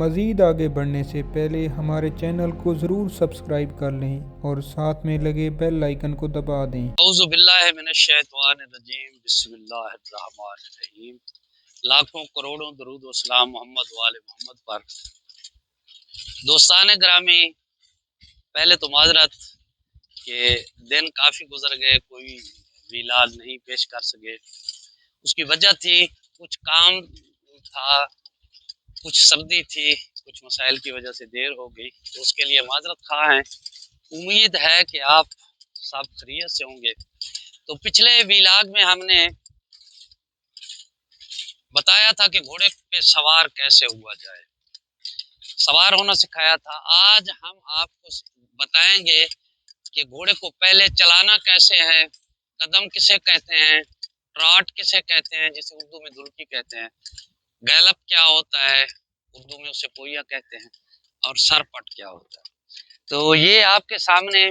مزید آگے بڑھنے سے پہلے ہمارے چینل کو ضرور سبسکرائب کر لیں اور ساتھ میں لگے بیل آئیکن کو دبا دیں۔ اعوذ باللہ من الشیطان الرجیم، بسم اللہ الرحمن الرحیم۔ لاکھوں کروڑوں درود و سلام محمد و آل محمد پر۔ دوستان گرامی، پہلے تو معذرت کہ دن کافی گزر گئے، کوئی میلاد نہیں پیش کر سکے۔ اس کی وجہ تھی کچھ کام تھا، کچھ سردی تھی، کچھ مسائل کی وجہ سے دیر ہو گئی، تو اس کے لیے معذرت خواہ ہیں۔ امید ہے کہ آپ سب خیریت سے ہوں گے۔ تو پچھلے ویلاگ میں ہم نے بتایا تھا کہ گھوڑے پہ سوار کیسے ہوا جائے، سوار ہونا سکھایا تھا۔ آج ہم آپ کو بتائیں گے کہ گھوڑے کو پہلے چلانا کیسے ہے، قدم کسے کہتے ہیں، ٹراٹ کسے کہتے ہیں جسے اردو میں دلکی کہتے ہیں، گیلپ کیا ہوتا ہے، اردو میں اسے پویا کہتے ہیں، اور سرپٹ کیا ہوتا ہے۔ تو یہ آپ کے سامنے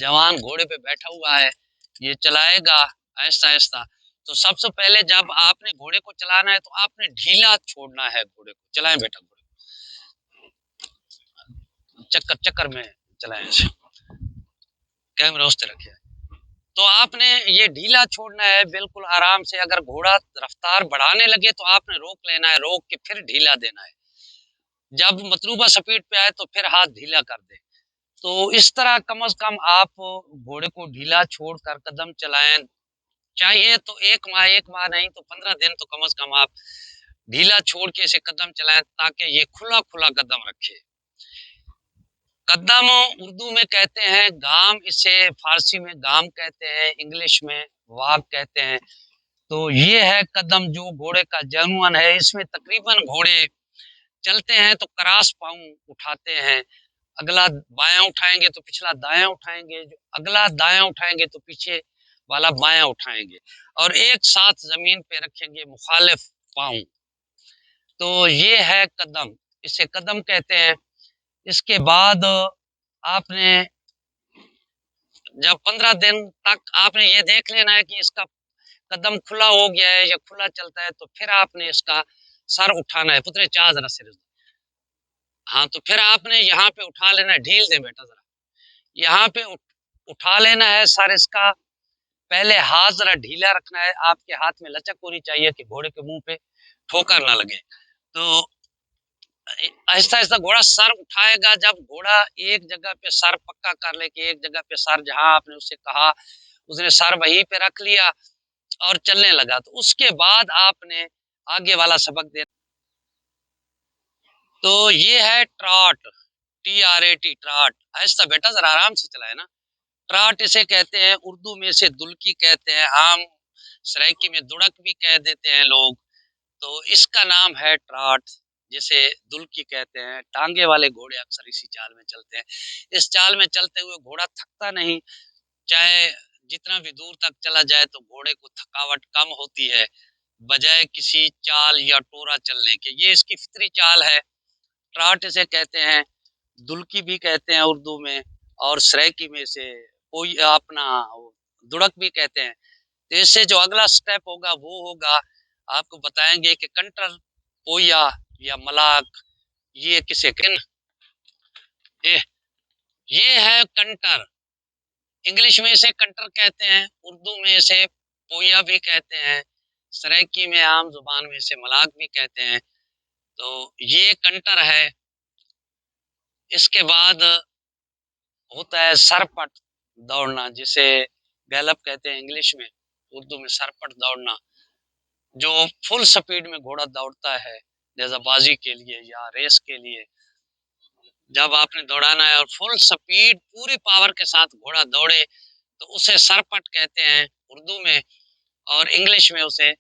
جوان گھوڑے پہ بیٹھا ہوا ہے، یہ چلائے گا آہستہ آہستہ۔ تو سب سے پہلے جب آپ نے گھوڑے کو چلانا ہے تو آپ نے ڈھیلا چھوڑنا ہے گھوڑے کو۔ چلائیں بیٹا گھوڑے کو، چکر چکر میں چلائیں، کیمرہ اس طرح رکھے۔ تو آپ نے یہ ڈھیلا چھوڑنا ہے بالکل آرام سے۔ اگر گھوڑا رفتار بڑھانے لگے تو آپ نے روک لینا ہے، روک کے پھر ڈھیلا دینا ہے۔ جب مطلوبہ سپیڈ پہ آئے تو پھر ہاتھ ڈھیلا کر دیں۔ تو اس طرح کم از کم آپ گھوڑے کو ڈھیلا چھوڑ کر قدم چلائیں۔ چاہیے تو ایک ماہ نہیں تو 15 دن تو کم از کم آپ ڈھیلا چھوڑ کے اسے قدم چلائیں، تاکہ یہ کھلا کھلا قدم رکھے۔ قدم اردو میں کہتے ہیں گام، اسے فارسی میں گام کہتے ہیں، انگلش میں واک کہتے ہیں۔ تو یہ ہے قدم جو گھوڑے کا جنون ہے۔ اس میں تقریباً گھوڑے چلتے ہیں تو کراس پاؤں اٹھاتے ہیں، اگلا بایاں اٹھائیں گے تو پچھلا دایاں اٹھائیں گے، جو اگلا دایاں اٹھائیں گے تو پیچھے والا بایاں اٹھائیں گے، اور ایک ساتھ زمین پہ رکھیں گے مخالف پاؤں۔ تو یہ ہے قدم، اسے قدم کہتے ہیں۔ اس کے بعد آپ نے جب 15 دن تک آپ نے یہ دیکھ لینا ہے کہ اس کا قدم کھلا ہو گیا ہے یا کھلا چلتا ہے، تو پھر آپ نے اس کا سر اٹھانا ہے۔ پترے چاہ ذرا سر، ہاں، تو پھر آپ نے یہاں پہ اٹھا لینا ہے، ڈھیل دیں بیٹا ذرا، یہاں پہ اٹھا لینا ہے سر اس کا۔ پہلے ہاتھ ذرا ڈھیلا رکھنا ہے، آپ کے ہاتھ میں لچک ہونی چاہیے کہ گھوڑے کے منہ پہ ٹھوکر نہ لگے۔ تو آہستہ آہستہ گھوڑا سر اٹھائے گا۔ جب گھوڑا ایک جگہ پہ سر پکا کر لے کہ ایک جگہ پہ سر جہاں آپ نے اسے کہا اس نے سر وہیں پہ رکھ لیا اور چلنے لگا، تو اس کے بعد آپ نے آگے والا سبق دے۔ تو یہ ہے ٹراٹ، TRAT، ٹراٹ۔ آہستہ بیٹا ذرا آرام سے چلائے نا۔ ٹراٹ اسے کہتے ہیں، اردو میں اسے دلکی کہتے ہیں، عام سرائکی میں دڑک بھی کہہ دیتے ہیں لوگ۔ تو اس کا نام ہے ٹراٹ، جسے دلکی کہتے ہیں۔ ٹانگے والے گھوڑے اکثر اسی چال میں چلتے ہیں۔ اس چال میں چلتے ہوئے گھوڑا تھکتا نہیں، چاہے جتنا بھی دور تک چلا جائے تو گھوڑے کو تھکاوٹ کم ہوتی ہے، بجائے کسی چال یا ٹورا چلنے کے۔ یہ اس کی فطری چال ہے۔ ٹراٹ اسے کہتے ہیں، دلکی بھی کہتے ہیں اردو میں، اور سرائکی میں اسے اپنا دڑک بھی کہتے ہیں۔ تو اس سے جو اگلا سٹیپ ہوگا وہ ہوگا، آپ کو بتائیں گے کہ کنٹر، پویا یا ملاک، یہ کسے یہ ہے کنٹر۔ انگلش میں اسے کنٹر کہتے ہیں، اردو میں اسے پویا بھی کہتے ہیں، سرائکی میں عام زبان میں اسے ملاک بھی کہتے ہیں۔ تو یہ کنٹر ہے۔ اس کے بعد ہوتا ہے سرپٹ دوڑنا، جسے گیلپ کہتے ہیں انگلش میں، اردو میں سرپٹ دوڑنا، جو فل سپیڈ میں گھوڑا دوڑتا ہے جیسا بازی کے لیے یا ریس کے لیے۔ جب آپ نے دوڑانا ہے اور فل سپیڈ پوری پاور کے ساتھ گھوڑا دوڑے تو اسے سرپٹ کہتے ہیں اردو میں، اور انگلش میں اسے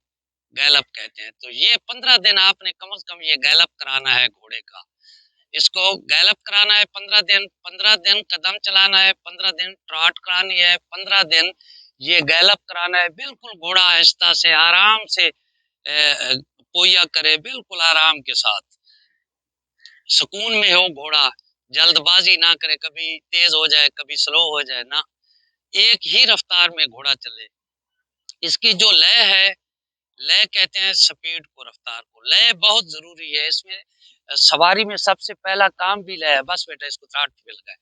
گیلپ کہتے ہیں۔ تو یہ 15 دن آپ نے کم از کم یہ گیلپ کرانا ہے گھوڑے کا۔ اس کو گیلپ کرانا ہے 15 دن قدم چلانا ہے، 15 دن ٹراٹ کرانی ہے، 15 دن یہ گیلپ کرانا ہے۔ بالکل گھوڑا آہستہ سے آرام سے پویا کرے، بالکل آرام کے ساتھ، سکون میں ہو گھوڑا، جلد بازی نہ کرے، کبھی تیز ہو جائے کبھی سلو ہو جائے، نہ ایک ہی رفتار میں گھوڑا چلے۔ اس کی جو لے ہے، لے کہتے ہیں سپیڈ کو، رفتار کو۔ لے بہت ضروری ہے، اس میں سواری میں سب سے پہلا کام بھی لے ہے، بس بیٹا اس کو ٹراٹ پہ لگائے،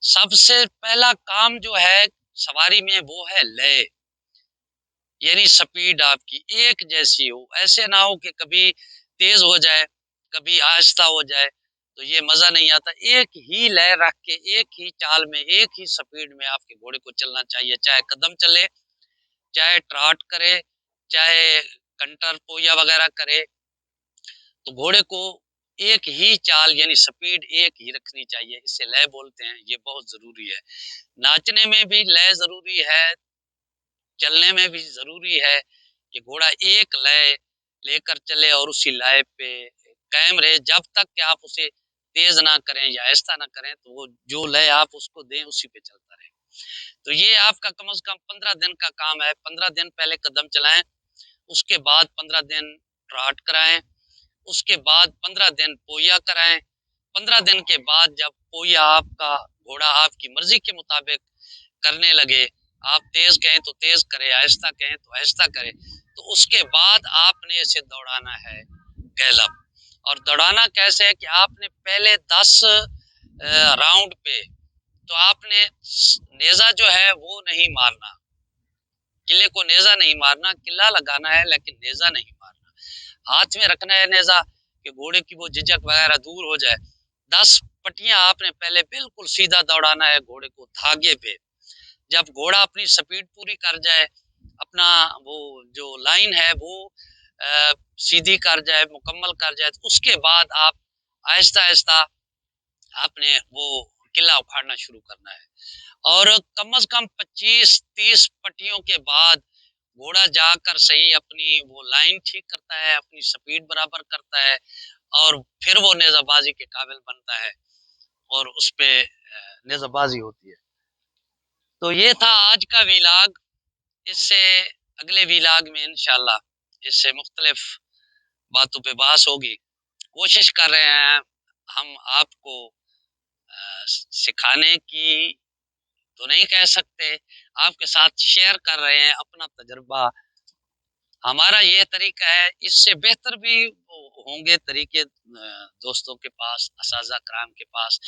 سب سے پہلا کام جو ہے سواری میں وہ ہے لے، یعنی سپیڈ آپ کی ایک جیسی ہو، ایسے نہ ہو کہ کبھی تیز ہو جائے کبھی آہستہ ہو جائے، تو یہ مزہ نہیں آتا۔ ایک ہی لے رکھ کے ایک ہی چال میں ایک ہی سپیڈ میں آپ کے گھوڑے کو چلنا چاہیے، چاہے قدم چلے، چاہے ٹراٹ کرے، چاہے کنٹر پویا وغیرہ کرے، تو گھوڑے کو ایک ہی چال یعنی سپیڈ ایک ہی رکھنی چاہیے، اسے لے بولتے ہیں، یہ بہت ضروری ہے۔ ناچنے میں بھی لے ضروری ہے، چلنے میں بھی ضروری ہے کہ گھوڑا ایک لے کر چلے اور اسی لائے پہ قائم رہے، جب تک کہ آپ اسے تیز نہ کریں یا آہستہ نہ کریں، تو وہ جو لے آپ اس کو دیں اسی پہ چلتا رہے۔ تو یہ آپ کا کم از کم 15 دن کا کام ہے۔ 15 دن پہلے قدم چلائیں، اس کے بعد 15 دن ٹراٹ کرائیں، اس کے بعد 15 دن پویا کرائیں۔ 15 دن کے بعد جب پویا آپ کا گھوڑا آپ کی مرضی کے مطابق کرنے لگے، آپ تیز کہیں تو تیز کرے، آہستہ کہیں تو آہستہ کرے، تو اس کے بعد آپ نے اسے دوڑانا ہے گیلپ۔ اور دوڑانا کیسے ہے کہ آپ نے پہلے 10 راؤنڈ پہ تو آپ نے نیزہ جو ہے وہ نہیں مارنا، قلعے کو نیزہ نہیں مارنا، قلعہ لگانا ہے لیکن نیزہ نہیں مارنا، ہاتھ میں رکھنا ہے نیزہ کہ گھوڑے کی وہ جھجک وغیرہ دور ہو جائے۔ 10 پٹیاں آپ نے پہلے بالکل سیدھا دوڑانا ہے گھوڑے کو دھاگے پہ، جب گھوڑا اپنی سپیڈ پوری کر جائے، اپنا وہ جو لائن ہے وہ سیدھی کر جائے، مکمل کر جائے، تو اس کے بعد آپ آہستہ آہستہ آپ نے وہ قلعہ اکھاڑنا شروع کرنا ہے، اور کم از کم 25-30 پٹیوں کے بعد گھوڑا جا کر صحیح اپنی وہ لائن ٹھیک کرتا ہے، اپنی سپیڈ برابر کرتا ہے، اور پھر وہ نیزہ بازی کے قابل بنتا ہے اور اس پہ نیزہ بازی ہوتی ہے۔ تو یہ تھا آج کا ویلاگ، اس سے اگلے ویلاگ میں انشاءاللہ اس سے مختلف باتوں پہ بحث ہوگی۔ کوشش کر رہے ہیں ہم آپ کو سکھانے کی تو نہیں کہہ سکتے، آپ کے ساتھ شیئر کر رہے ہیں اپنا تجربہ۔ ہمارا یہ طریقہ ہے، اس سے بہتر بھی ہوں گے طریقے دوستوں کے پاس، اساتذہ کرام کے پاس،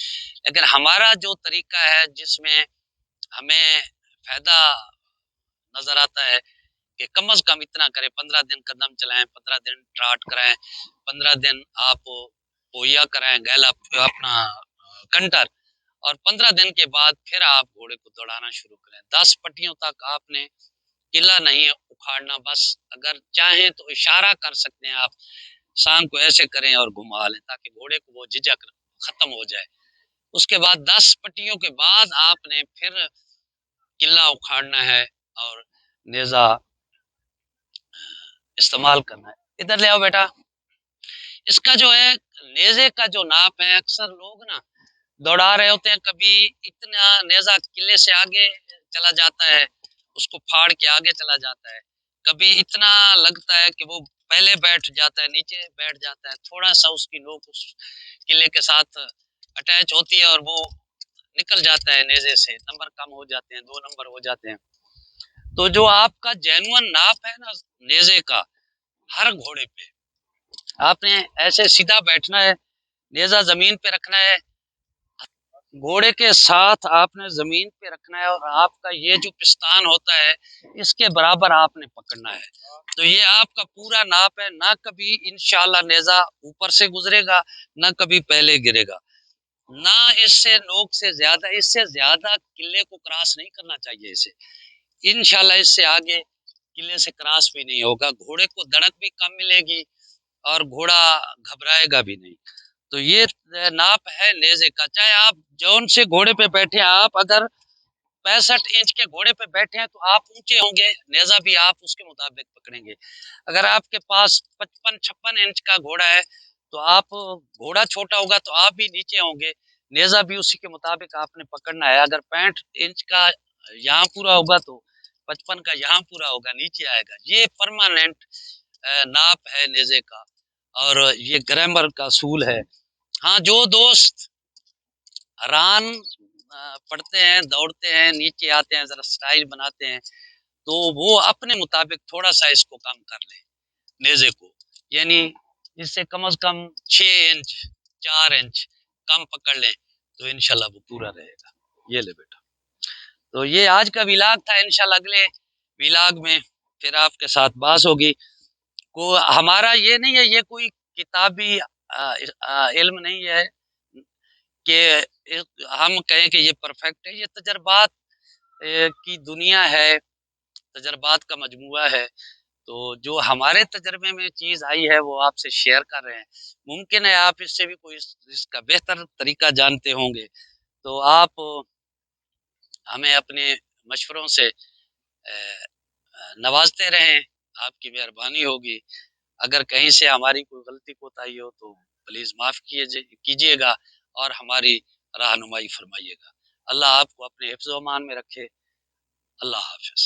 لیکن ہمارا جو طریقہ ہے جس میں ہمیں فائدہ نظر آتا ہے کہ کم از کم اتنا کریں، 15 دن قدم چلائیں، 15 دن ٹراٹ کرائیں، 15 دن آپ پویا کرائیں گیلا اپنا کنٹر، اور 15 دن کے بعد پھر آپ گھوڑے کو دوڑانا شروع کریں۔ 10 پٹیوں تک آپ نے قلعہ نہیں اکھاڑنا، بس اگر چاہیں تو اشارہ کر سکتے ہیں آپ، سانگ کو ایسے کریں اور گھما لیں تاکہ گھوڑے کو وہ جھجک ختم ہو جائے۔ اس کے بعد 10 پٹیوں کے بعد آپ نے پھر قلعہ اکھاڑنا ہے اور نیزہ استعمال کرنا ہے۔ ادھر لے آؤ بیٹا۔ اس کا جو ہے نیزے کا جو ناپ ہے، اکثر لوگ نا دوڑا رہے ہوتے ہیں، کبھی اتنا نیزہ قلعے سے آگے چلا جاتا ہے، اس کو پھاڑ کے آگے چلا جاتا ہے، کبھی اتنا لگتا ہے کہ وہ پہلے بیٹھ جاتا ہے، نیچے بیٹھ جاتا ہے، تھوڑا سا اس کی نوک اس قلعے کے ساتھ اٹیچ ہوتی ہے اور وہ نکل جاتا ہے نیزے سے، نمبر کم ہو جاتے ہیں، 2 نمبر ہو جاتے ہیں۔ تو جو آپ کا جینون ناپ ہے نا نیزے کا، ہر گھوڑے پہ آپ نے ایسے سیدھا بیٹھنا ہے، نیزہ زمین پہ رکھنا ہے، گھوڑے کے ساتھ آپ نے زمین پہ رکھنا ہے، اور آپ کا یہ جو پستان ہوتا ہے اس کے برابر آپ نے پکڑنا ہے۔ تو یہ آپ کا پورا ناپ ہے، نہ کبھی انشاءاللہ نیزہ اوپر سے گزرے گا، نہ کبھی پہلے گرے گا، نہ اس سے نوک سے زیادہ، اس سے زیادہ قلعے کو کراس نہیں کرنا چاہیے اسے، انشاءاللہ اس سے آگے قلعے سے کراس بھی نہیں ہوگا، گھوڑے کو دڑک بھی کم ملے گی اور گھوڑا گھبرائے گا بھی نہیں۔ تو یہ ناپ ہے نیزے کا، چاہے آپ جون سے گھوڑے پہ بیٹھے، آپ اگر 65 انچ کے گھوڑے پہ بیٹھے ہیں تو آپ اونچے ہوں گے، نیزہ بھی آپ اس کے مطابق پکڑیں گے۔ اگر آپ کے پاس 55-56 انچ کا گھوڑا ہے تو آپ گھوڑا چھوٹا ہوگا تو آپ بھی نیچے ہوں گے، نیزہ بھی اسی کے مطابق آپ نے پکڑنا ہے۔ اگر 65 انچ کا یہاں پورا ہوگا تو 55 کا یہاں پورا ہوگا، نیچے آئے گا۔ یہ پرماننٹ ناپ ہے نیزے کا، اور یہ گرامر کا اصول ہے۔ ہاں، جو دوست ران پڑھتے ہیں، دوڑتے ہیں، نیچے آتے ہیں، ذرا سٹائل بناتے ہیں، تو وہ اپنے مطابق تھوڑا سا اس کو کم کر لیں نیزے کو، یعنی اس سے کم از کم 6 انچ 4 انچ کم پکڑ لیں تو انشاءاللہ وہ پورا رہے گا. یہ لے بیٹا. تو یہ آج کا ولاگ تھا. انشاءاللہ اگلے ولاگ میں پھر آپ کے ساتھ بات ہوگی. کو ہمارا یہ نہیں ہے، یہ کوئی کتابی علم نہیں ہے کہ ہم کہیں کہ یہ پرفیکٹ ہے. یہ تجربات کی دنیا ہے، تجربات کا مجموعہ ہے. تو جو ہمارے تجربے میں چیز آئی ہے وہ آپ سے شیئر کر رہے ہیں. ممکن ہے آپ اس سے بھی کوئی اس کا بہتر طریقہ جانتے ہوں گے، تو آپ ہمیں اپنے مشوروں سے نوازتے رہیں. آپ کی مہربانی ہوگی. اگر کہیں سے ہماری کوئی غلطی کوتاہی ہو تو پلیز معاف کیجیے گا اور ہماری رہنمائی فرمائیے گا. اللہ آپ کو اپنے حفظ و امان میں رکھے. اللہ حافظ.